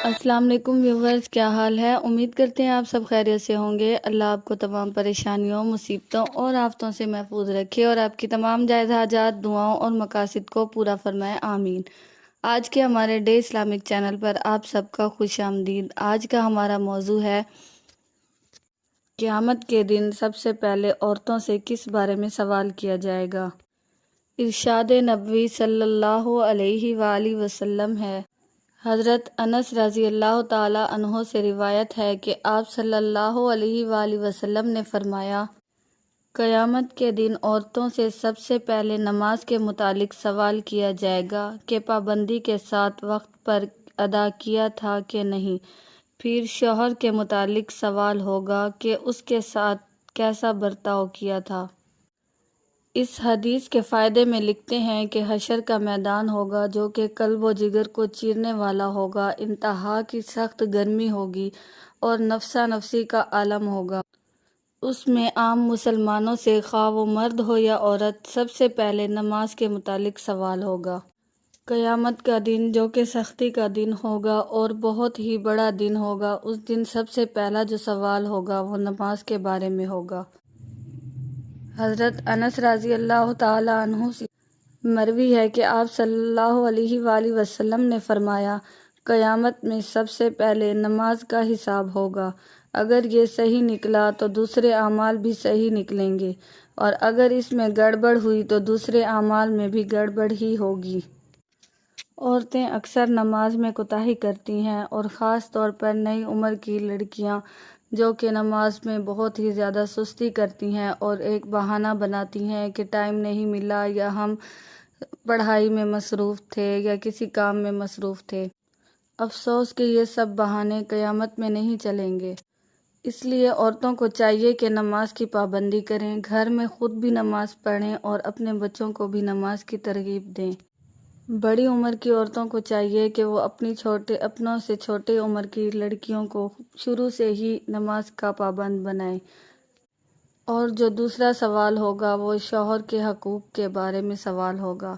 السلام علیکم ویورز، کیا حال ہے؟ امید کرتے ہیں آپ سب خیریت سے ہوں گے۔ اللہ آپ کو تمام پریشانیوں، مصیبتوں اور آفتوں سے محفوظ رکھے اور آپ کی تمام جائز حاجات، دعاؤں اور مقاصد کو پورا فرمائے، آمین۔ آج کے ہمارے ڈے اسلامک چینل پر آپ سب کا خوش آمدید۔ آج کا ہمارا موضوع ہے قیامت کے دن سب سے پہلے عورتوں سے کس بارے میں سوال کیا جائے گا۔ ارشاد نبوی صلی اللہ علیہ وآلہ وسلم ہے۔ حضرت انس رضی اللہ تعالی عنہ سے روایت ہے کہ آپ صلی اللہ علیہ وآلہ وسلم نے فرمایا، قیامت کے دن عورتوں سے سب سے پہلے نماز کے متعلق سوال کیا جائے گا کہ پابندی کے ساتھ وقت پر ادا کیا تھا کہ نہیں۔ پھر شوہر کے متعلق سوال ہوگا کہ اس کے ساتھ کیسا برتاؤ کیا تھا۔ اس حدیث کے فائدے میں لکھتے ہیں کہ حشر کا میدان ہوگا جو کہ قلب و جگر کو چیرنے والا ہوگا، انتہا کی سخت گرمی ہوگی اور نفسا نفسی کا عالم ہوگا۔ اس میں عام مسلمانوں سے خواہ وہ مرد ہو یا عورت، سب سے پہلے نماز کے متعلق سوال ہوگا۔ قیامت کا دن جو کہ سختی کا دن ہوگا اور بہت ہی بڑا دن ہوگا، اس دن سب سے پہلا جو سوال ہوگا وہ نماز کے بارے میں ہوگا۔ حضرت انس رضی اللہ تعالی عنہ سے مروی ہے کہ آپ صلی اللہ علیہ وآلہ وسلم نے فرمایا، قیامت میں سب سے پہلے نماز کا حساب ہوگا۔ اگر یہ صحیح نکلا تو دوسرے اعمال بھی صحیح نکلیں گے، اور اگر اس میں گڑبڑ ہوئی تو دوسرے اعمال میں بھی گڑبڑ ہی ہوگی۔ عورتیں اکثر نماز میں کوتاہی کرتی ہیں، اور خاص طور پر نئی عمر کی لڑکیاں جو کہ نماز میں بہت ہی زیادہ سستی کرتی ہیں اور ایک بہانہ بناتی ہیں کہ ٹائم نہیں ملا، یا ہم پڑھائی میں مصروف تھے یا کسی کام میں مصروف تھے۔ افسوس کہ یہ سب بہانے قیامت میں نہیں چلیں گے۔ اس لیے عورتوں کو چاہیے کہ نماز کی پابندی کریں، گھر میں خود بھی نماز پڑھیں اور اپنے بچوں کو بھی نماز کی ترغیب دیں۔ بڑی عمر کی عورتوں کو چاہیے کہ وہ اپنوں سے چھوٹے عمر کی لڑکیوں کو شروع سے ہی نماز کا پابند بنائیں۔ اور جو دوسرا سوال ہوگا وہ شوہر کے حقوق کے بارے میں سوال ہوگا۔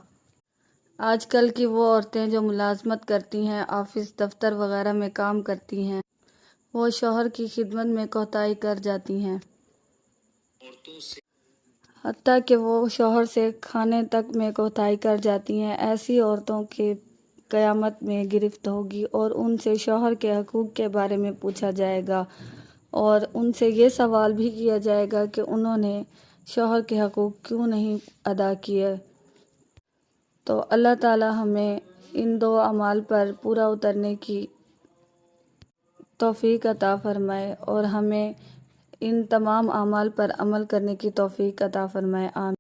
آج کل کی وہ عورتیں جو ملازمت کرتی ہیں، آفس دفتر وغیرہ میں کام کرتی ہیں، وہ شوہر کی خدمت میں کوتاہی کر جاتی ہیں، حتیٰ کہ وہ شوہر سے کھانے تک میں کوتاہی کر جاتی ہیں۔ ایسی عورتوں کی قیامت میں گرفت ہوگی اور ان سے شوہر کے حقوق کے بارے میں پوچھا جائے گا، اور ان سے یہ سوال بھی کیا جائے گا کہ انہوں نے شوہر کے حقوق کیوں نہیں ادا کیے۔ تو اللہ تعالی ہمیں ان دو اعمال پر پورا اترنے کی توفیق عطا فرمائے اور ہمیں ان تمام اعمال پر عمل کرنے کی توفیق عطا فرمائے، آمین۔